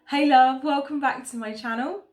Hey love, welcome back to my channel.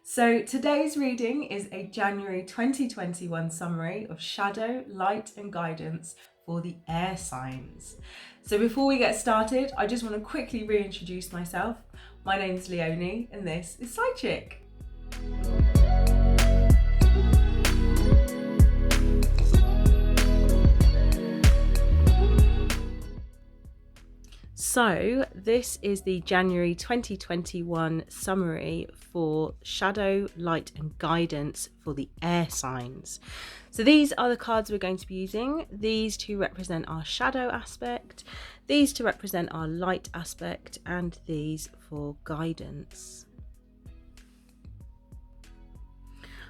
So today's reading is a January 2021 summary of shadow, light and guidance for the air signs. So before we get started, I just want to quickly reintroduce myself. My name's Leonie and this is Side Chick. So this is the January 2021 summary for shadow, light and guidance for the air signs. So these are the cards we're going to be using. These two represent our shadow aspect, these to represent our light aspect, and these for guidance.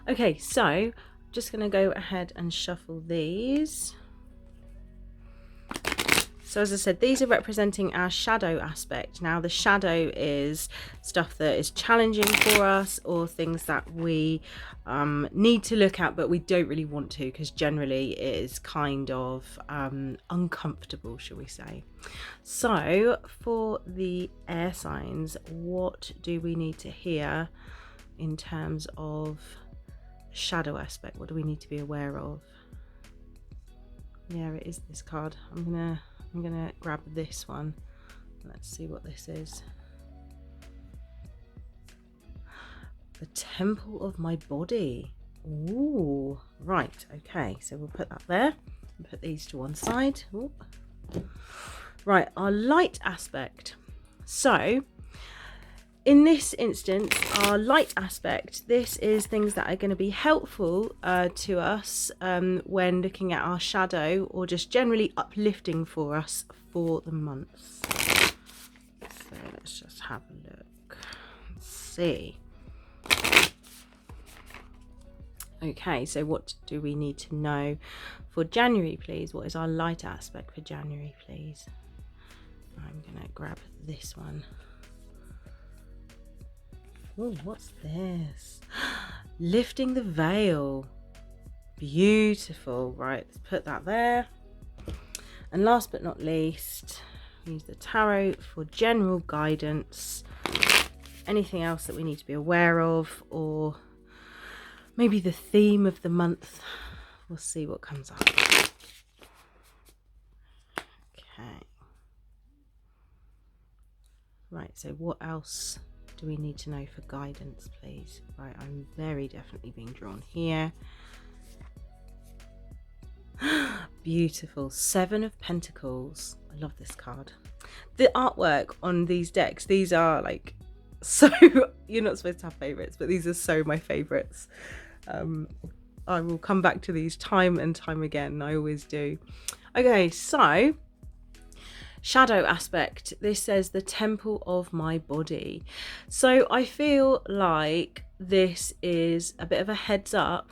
Okay, so I'm just going to go ahead and shuffle these. So as I said, these are representing our shadow aspect. Now the shadow is stuff that is challenging for us, or things that we need to look at but we don't really want to, because generally it is kind of uncomfortable, shall we say. So for the air signs, what do we need to hear in terms of shadow aspect? What do we need to be aware of? Yeah, it is this card. I'm gonna grab this one. Let's see what this is. The temple of my body. Ooh, right, okay, so we'll put that there and put these to one side. Ooh. Right, our light aspect. So in this instance, our light aspect, this is things that are going to be helpful to us when looking at our shadow, or just generally uplifting for us for the months. So let's just have a look. Let's see. Okay, so what do we need to know for January, please? What is our light aspect for January, please? I'm going to grab this one. Oh, what's this? Lifting the veil. Beautiful. Right, let's put that there. And last but not least, use the tarot for general guidance. Anything else that we need to be aware of, or maybe the theme of the month. We'll see what comes up. Okay. Right, so what else do we need to know for guidance, please? Right, I'm very definitely being drawn here. Beautiful. 7 of Pentacles. I love this card. The artwork on these decks, these are like so you're not supposed to have favorites, but these are so my favorites. I will come back to these time and time again. I always do. Okay, so shadow aspect. This says the temple of my body. So I feel like this is a bit of a heads up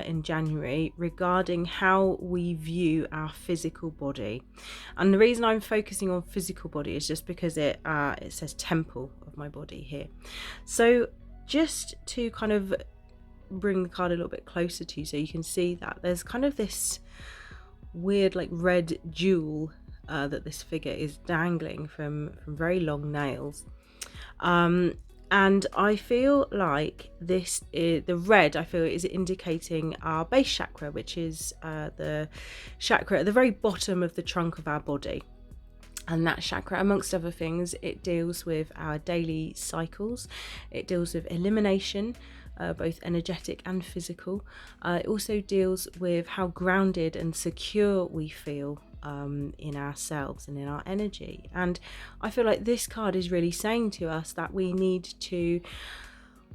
in January regarding how we view our physical body. And the reason I'm focusing on physical body is just because it says temple of my body here. So just to kind of bring the card a little bit closer to you so you can see that there's kind of this weird like red jewel that this figure is dangling from very long nails, and I feel like this is the red. I feel is indicating our base chakra, which is the chakra at the very bottom of the trunk of our body. And that chakra, amongst other things, it deals with our daily cycles. It deals with elimination, both energetic and physical. It also deals with how grounded and secure we feel in ourselves and in our energy. And I feel like this card is really saying to us that we need to,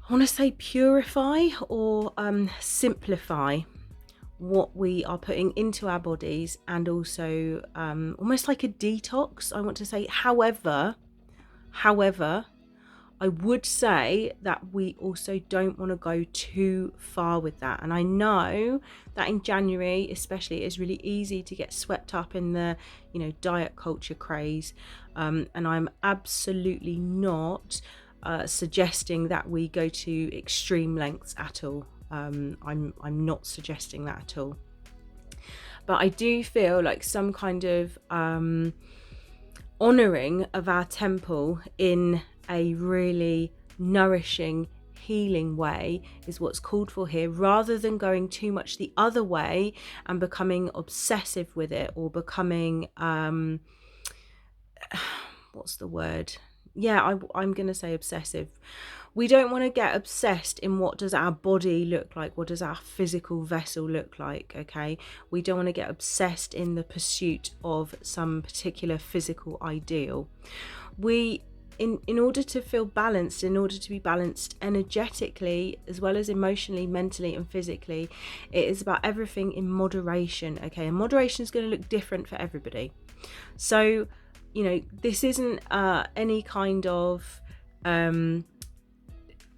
I want to say, purify or simplify what we are putting into our bodies, and also almost like a detox, I want to say. However, I would say that we also don't want to go too far with that. And I know that in January especially, it is really easy to get swept up in the, diet culture craze. And I'm absolutely not suggesting that we go to extreme lengths at all. I'm not suggesting that at all. But I do feel like some kind of honouring of our temple in a really nourishing, healing way is what's called for here, rather than going too much the other way and becoming obsessive with it, or becoming what's the word? Yeah, I'm going to say obsessive. We don't want to get obsessed in what does our body look like, what does our physical vessel look like, okay? We don't want to get obsessed in the pursuit of some particular physical ideal. In order to feel balanced, in order to be balanced energetically as well as emotionally, mentally and physically, it is about everything in moderation, okay? And moderation is going to look different for everybody. So, you know, this isn't any kind of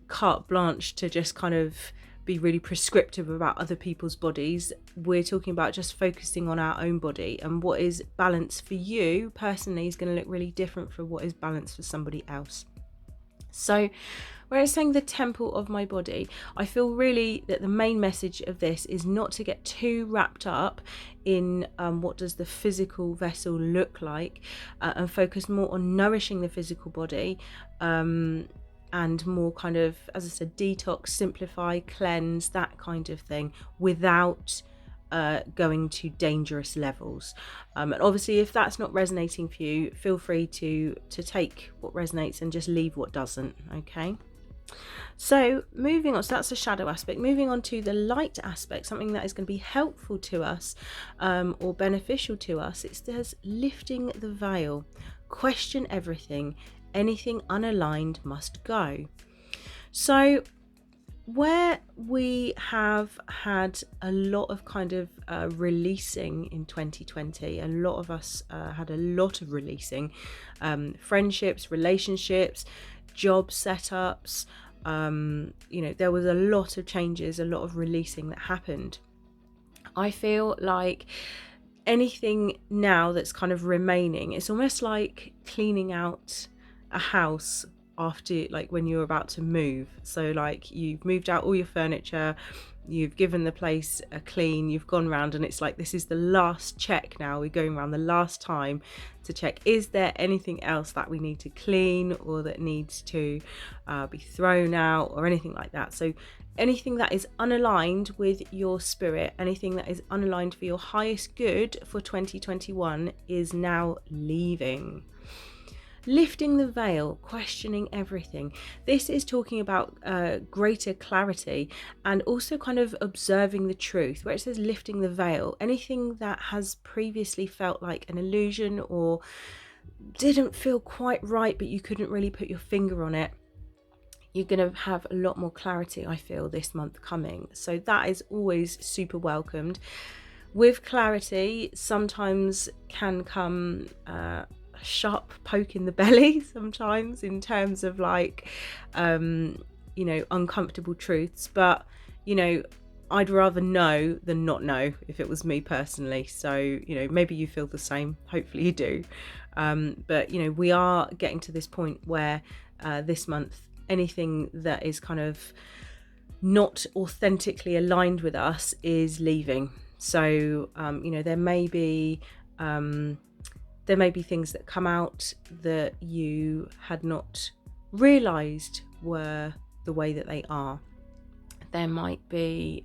carte blanche to just kind of be really prescriptive about other people's bodies. We're talking about just focusing on our own body, and what is balanced for you personally is going to look really different from what is balanced for somebody else. So where it's saying the temple of my body, I feel really that the main message of this is not to get too wrapped up in what does the physical vessel look like, and focus more on nourishing the physical body, and more kind of, as I said, detox, simplify, cleanse, that kind of thing, without going to dangerous levels. And obviously, if that's not resonating for you, feel free to take what resonates and just leave what doesn't, okay? So moving on, so that's the shadow aspect. Moving on to the light aspect, something that is going to be helpful to us, or beneficial to us. It says lifting the veil, question everything, anything unaligned must go. So where we have had a lot of kind of releasing in 2020, a lot of us had a lot of releasing, friendships, relationships, job setups, you know, there was a lot of changes, a lot of releasing that happened. I feel like anything now that's kind of remaining, it's almost like cleaning out a house after, like, when you're about to move. So like you've moved out all your furniture, you've given the place a clean, you've gone round, and it's like, this is the last check now. We're going around the last time to check, is there anything else that we need to clean or that needs to be thrown out or anything like that. So anything that is unaligned with your spirit, anything that is unaligned for your highest good for 2021 is now leaving. Lifting the veil, questioning everything. This is talking about greater clarity and also kind of observing the truth. Where it says lifting the veil, anything that has previously felt like an illusion or didn't feel quite right, but you couldn't really put your finger on it, you're going to have a lot more clarity, I feel, this month coming. So that is always super welcomed. With clarity, sometimes can come sharp poke in the belly sometimes, in terms of like you know, uncomfortable truths, but you know, I'd rather know than not know if it was me personally. So you know, maybe you feel the same, hopefully you do, but you know, we are getting to this point where this month, anything that is kind of not authentically aligned with us is leaving. So you know, there may be things that come out that you had not realized were the way that they are. There might be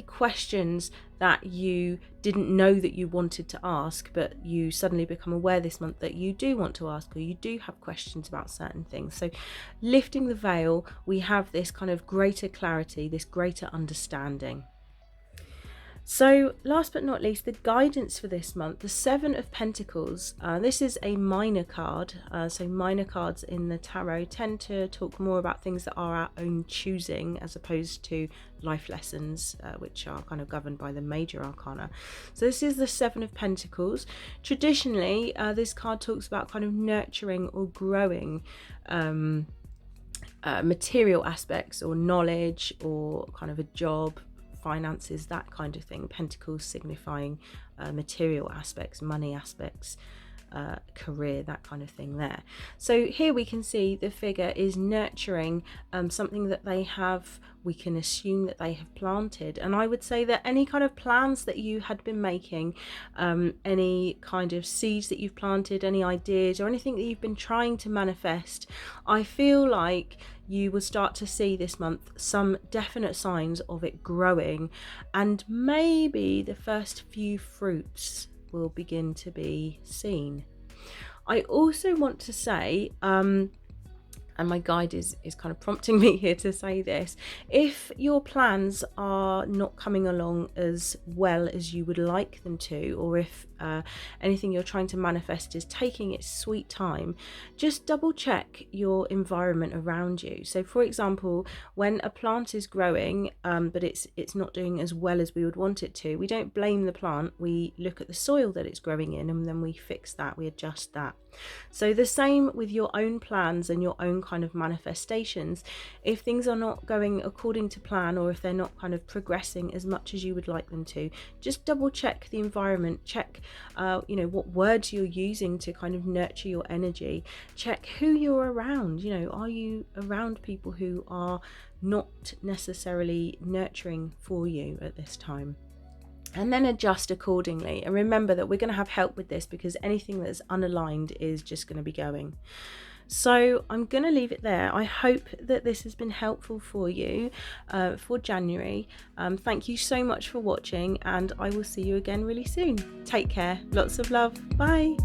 questions that you didn't know that you wanted to ask, but you suddenly become aware this month that you do want to ask, or you do have questions about certain things. So lifting the veil, we have this kind of greater clarity, this greater understanding. So last but not least, the guidance for this month, the Seven of Pentacles. This is a minor card. So minor cards in the tarot tend to talk more about things that are our own choosing, as opposed to life lessons, which are kind of governed by the major arcana. So this is the Seven of Pentacles. Traditionally, this card talks about kind of nurturing or growing material aspects or knowledge or kind of a job, finances, that kind of thing. Pentacles signifying material aspects, money aspects, career, that kind of thing there. So here we can see the figure is nurturing something that they have, we can assume that they have planted. And I would say that any kind of plans that you had been making, any kind of seeds that you've planted, any ideas or anything that you've been trying to manifest, I feel like you will start to see this month some definite signs of it growing, and maybe the first few fruits will begin to be seen. I also want to say, and my guide is kind of prompting me here to say this, if your plans are not coming along as well as you would like them to, or if anything you're trying to manifest is taking its sweet time, just double check your environment around you. So for example, when a plant is growing but it's not doing as well as we would want it to, we don't blame the plant, we look at the soil that it's growing in and then we fix that, we adjust that. So the same with your own plans and your own kind of manifestations. If things are not going according to plan, or if they're not kind of progressing as much as you would like them to, just double check the environment, check what words you're using to kind of nurture your energy, check who you're around. Are you around people who are not necessarily nurturing for you at this time? And then adjust accordingly. And remember that we're going to have help with this, because anything that's unaligned is just going to be going. So I'm going to leave it there. I hope that this has been helpful for you for January. Thank you so much for watching, and I will see you again really soon. Take care. Lots of love. Bye.